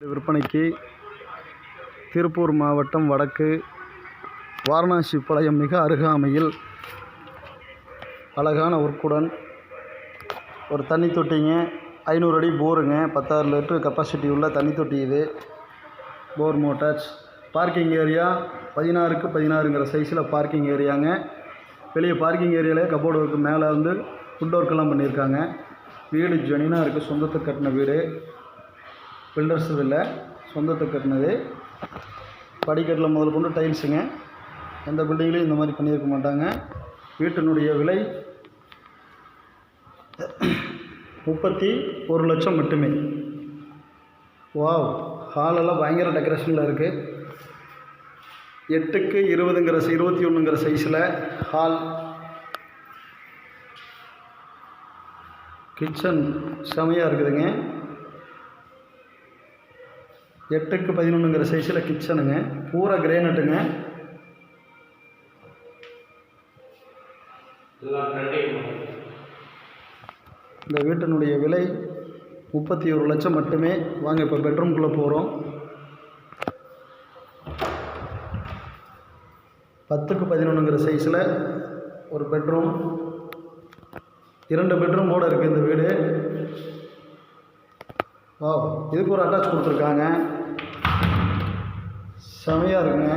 விற்பனைக்கு திருப்பூர் மாவட்டம் வடக்கு வாரணாசி பாளையம் மிக அருகாமையில் அழகான ஒர்க்குடன் ஒரு தண்ணி தொட்டிங்க, 500 அடி போருங்க, 16 லிட்டர் கெப்பாசிட்டி உள்ள தண்ணி தொட்டி. இது போர் மோட்டார்ஸ். பார்க்கிங் ஏரியா 16க்கு 16ங்கிற சைஸில் பார்க்கிங் ஏரியாங்க. வெளியே பார்க்கிங் ஏரியாவில் கபோர்டு ஒர்க்கு, மேலே ஃபுட் ஒர்க்கெல்லாம் பண்ணியிருக்காங்க. வீடு ஜெனினாக இருக்குது. சொந்தத்துக்கு கட்டின வீடு, பில்டர்ஸ் இல்லை, சொந்தத்துக்கு கட்டினது. படிக்கட்டில் முதல் கொண்டு டைல்ஸுங்க. எந்த பில்டிங்லேயும் இந்த மாதிரி பண்ணியிருக்க மாட்டாங்க. வீட்டினுடைய விலை 31 லட்சம் மட்டுமே. வாவ், ஹாலெல்லாம் பயங்கர டெக்கரேஷனில் இருக்குது. 8க்கு 20ங்கிற 21ங்கிற சைஸில் ஹால். கிச்சன் செமையாக இருக்குதுங்க. 8க்கு 11ங்கிற சைஸில் கிச்சனுங்க. பூரா கிரேனட்டுங்க. இந்த வீட்டினுடைய விலை 31 லட்சம் மட்டுமே. வாங்க இப்போ பெட்ரூம்குள்ளே போகிறோம். 10க்கு 11ங்கிற சைஸில் ஒரு பெட்ரூம், 2 பெட்ரூமோடு இருக்குது இந்த வீடு. வாவ், இதுக்கு ஒரு அட்டாச் கொடுத்துருக்காங்க. செமையாக இருக்குங்க.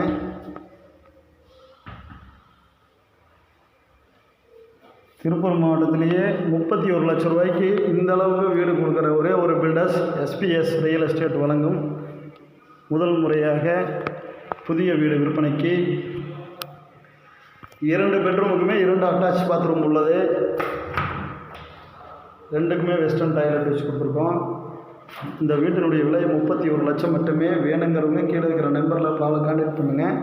திருப்பூர் மாவட்டத்திலேயே 31 லட்சம் ரூபாய்க்கு இந்த அளவுக்கு வீடு கொடுக்குற ஒரே ஒரு பில்டர்ஸ் எஸ்பிஎஸ் ரியல் எஸ்டேட் வழங்கும் முதல் முறையாக புதிய வீடு விற்பனைக்கு. 2 பெட்ரூமுக்குமே 2 அட்டாச் பாத்ரூம் உள்ளது. 2க்குமே வெஸ்டர்ன் டாய்லெட் வச்சு கொடுத்துருக்கோம். இந்த வீட்டினுடைய விலை 31 லட்சம் மட்டுமே. வேணுங்கிறவங்க கீழே இருக்கிற நம்பரில் கான்டாக்ட் பண்ணுங்கள்.